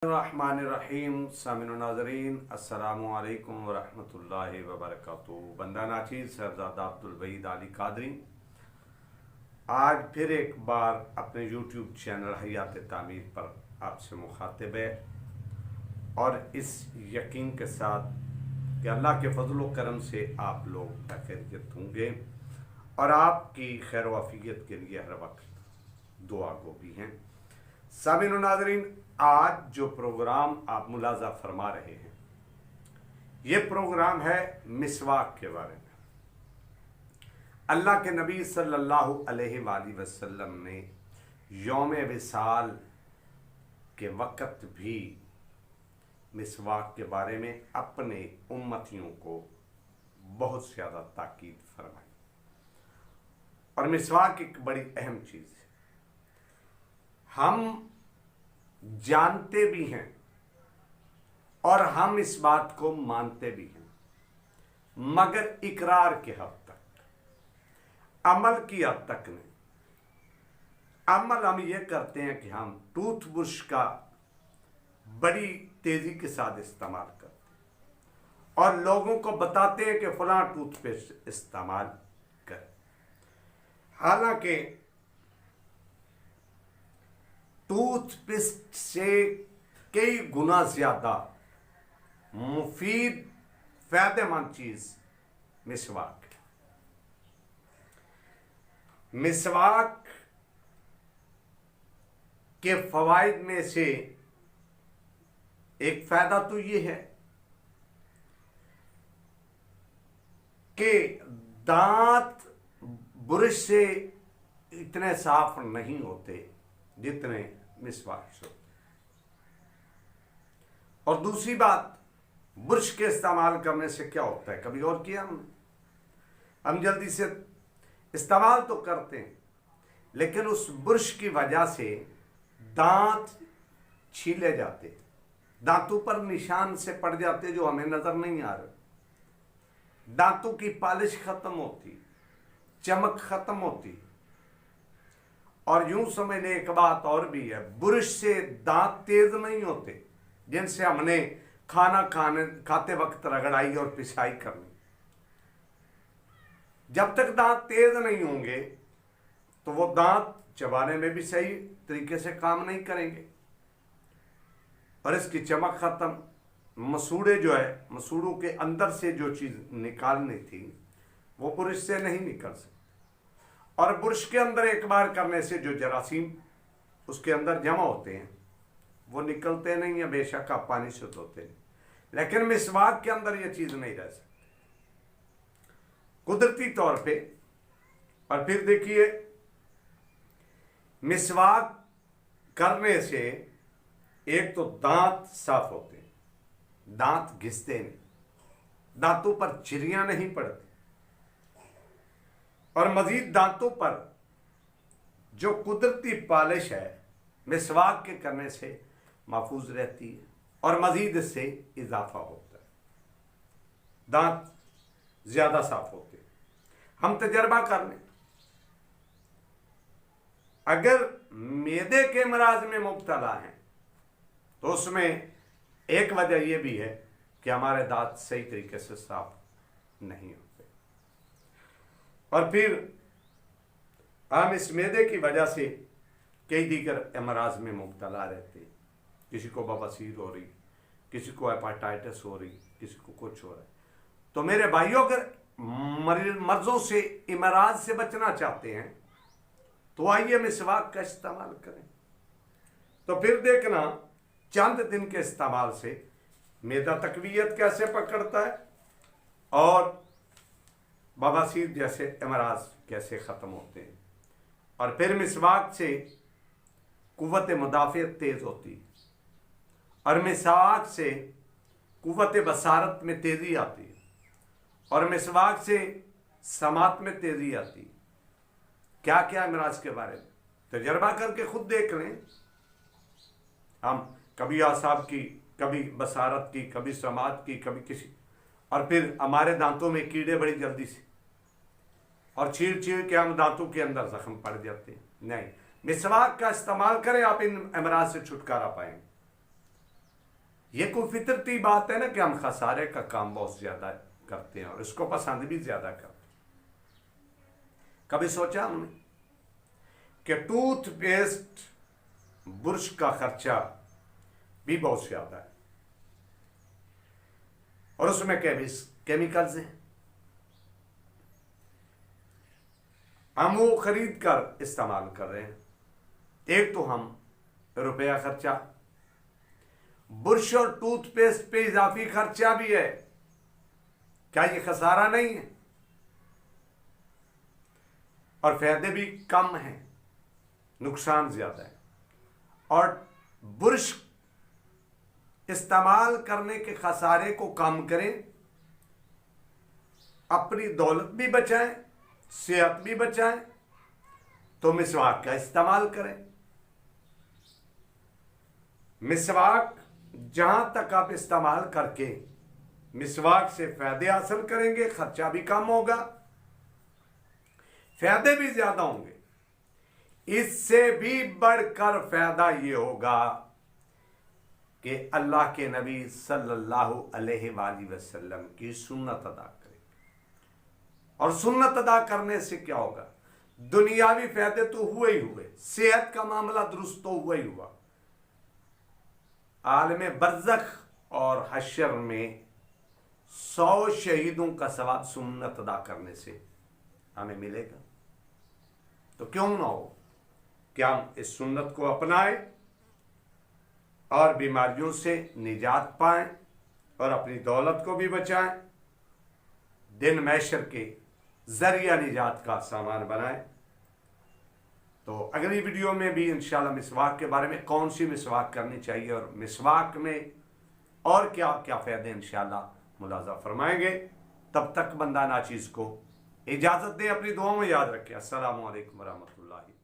रहमानिर्रहीम सामिन नाज़रीन अस्सलामु अलैकुम व रहमतुल्लाहि व बरकातुहू। बंदा नाचीज़ साहबजादा अब्दुल वहीद अली कादरी आज फिर एक बार अपने यूट्यूब चैनल हयात तामीर पर आपसे मुखातिब है और इस यकीन के साथ कि अल्लाह के फजल व करम से आप लोग बखैरियत होंगे और आपकी खैर वाफियत के लिए हर वक्त दुआ गो भी हैं। सामिन नाज़रीन, आज जो प्रोग्राम आप मुलाजा फरमा रहे हैं ये प्रोग्राम है मिसवाक के बारे में। अल्लाह के नबी सल्लल्लाहु अलैहि वसल्लम ने यौम विसाल के वक़्त भी मिसवाक के बारे में अपने उम्मतियों को बहुत ज़्यादा ताकीद फरमाई और मिसवाक एक बड़ी अहम चीज़ है। हम जानते भी हैं और हम इस बात को मानते भी हैं, मगर इकरार के हद तक, अमल की हद तक नहीं। अमल हम ये करते हैं कि हम टूथब्रश का बड़ी तेजी के साथ इस्तेमाल करते हैं और लोगों को बताते हैं कि फलां टूथपेस्ट इस्तेमाल करें, हालांकि टूथपेस्ट से कई गुना ज्यादा मुफीद फायदेमंद चीज मिसवाक है। मिसवाक के फवाइद में से एक फायदा तो ये है कि दांत ब्रश से इतने साफ नहीं होते जितने मिसवाक से होते। और दूसरी बात, ब्रश के इस्तेमाल करने से क्या होता है, कभी और किया हम जल्दी से इस्तेमाल तो करते हैं, लेकिन उस ब्रश की वजह से दांत छीले जाते, दांतों पर निशान से पड़ जाते जो हमें नजर नहीं आ रहे, दांतों की पॉलिश खत्म होती, चमक खत्म होती। और यूं समझ लें, एक बात और भी है, ब्रश से दांत तेज नहीं होते जिनसे हमने खाना खाते वक्त रगड़ाई और पिसाई करनी। जब तक दांत तेज नहीं होंगे तो वो दांत चबाने में भी सही तरीके से काम नहीं करेंगे और इसकी चमक खत्म। मसूड़े जो है, मसूड़ों के अंदर से जो चीज निकालनी थी वो ब्रश से नहीं निकल सकती और ब्रश के अंदर एक बार करने से जो जरासीम उसके अंदर जमा होते हैं वो निकलते नहीं है, बेशक आप पानी से धोते हैं, लेकिन मिसवाक के अंदर ये चीज नहीं रह सकती कुदरती तौर पे। और फिर देखिए, मिसवाक करने से एक तो दांत साफ होते हैं, दांत घिसते नहीं, दांतों पर चिरियां नहीं पड़ती और मजीद दांतों पर जो कुदरती पॉलिश है मिसवाक के करने से महफूज रहती है और मजीद इससे इजाफा होता है, दांत ज्यादा साफ होते हैं। हम तजर्बा कर लें, अगर मैदे के मराज में मुब्तला हैं तो उसमें एक वजह यह भी है कि हमारे दांत सही तरीके से साफ नहीं होते और फिर हम इस मैदे की वजह से कई दीगर अमराज में मुब्तला रहते। किसी को बवासीर हो रही, किसी को हेपेटाइटिस हो रही, किसी को कुछ हो रहा है। तो मेरे भाइयों, अगर मर्जों से अमराज से बचना चाहते हैं तो आइए मिसवाक का इस्तेमाल करें। तो फिर देखना चंद दिन के इस्तेमाल से मैदा तकवीयत कैसे पकड़ता है और बवासीर जैसे अमराज कैसे ख़त्म होते हैं। और फिर मिसवाक से कुव्वत मुदाफ़ियत तेज़ होती है और मिसवाक से कुव्वत बसारत में तेज़ी आती है और मिसवाक से समात में तेज़ी आती है। क्या क्या अमराज के बारे में तजर्बा करके खुद देख लें। हम कभी आसाब की, कभी बसारत की, कभी समात की, कभी किसी, और फिर हमारे दांतों में कीड़े बड़ी जल्दी से और चीर चीर के हम दांतों के अंदर जख्म पड़ जाते हैं। नहीं, मिसवाक का इस्तेमाल करें, आप इन अमराज से छुटकारा पाएंगे। ये कोई फितरती बात है ना कि हम खसारे का काम बहुत ज्यादा करते हैं और इसको पसंद भी ज्यादा करते हैं। कभी सोचा हमने कि टूथपेस्ट ब्रश का खर्चा भी बहुत ज्यादा है और उसमें केमिकल्स हैं। हम वो खरीद कर इस्तेमाल कर रहे हैं। एक तो हम रुपया खर्चा, ब्रश और टूथपेस्ट पे इजाफी खर्चा भी है। क्या ये खसारा नहीं है? और फायदे भी कम हैं, नुकसान ज्यादा है। और ब्रश इस्तेमाल करने के खसारे को कम करें, अपनी दौलत भी बचाएं, सेहत भी बचाएं, तो मिसवाक का इस्तेमाल करें। मिसवाक जहां तक आप इस्तेमाल करके मिसवाक से फायदे हासिल करेंगे, खर्चा भी कम होगा, फायदे भी ज्यादा होंगे। इससे भी बढ़कर फायदा ये होगा कि अल्लाह के नबी सल्लल्लाहु अलैहि वसल्लम की सुन्नत अदा करेंगे। और सुन्नत अदा करने से क्या होगा? दुनियावी फायदे तो हुए ही हुए, सेहत का मामला दुरुस्त तो हुआ ही हुआ, आलम बरज़ख और हश्र में 100 शहीदों का सवाब सुन्नत अदा करने से हमें मिलेगा। तो क्यों ना हो कि हम इस सुन्नत को अपनाएं और बीमारियों से निजात पाएं और अपनी दौलत को भी बचाएं, दिन मैशर के जरिया निजात का सामान बनाएं। तो अगली वीडियो में भी इंशाल्लाह मिसवाक के बारे में, कौन सी मिसवाक करनी चाहिए और मिसवाक में और क्या क्या फ़ायदे इंशाल्लाह मुलाजा फरमाएंगे। तब तक बंदा नाचीज़ को इजाज़त दें, अपनी दुआओं में याद रखें। अस्सलामु अलैकुम वरहमतुल्लाहि।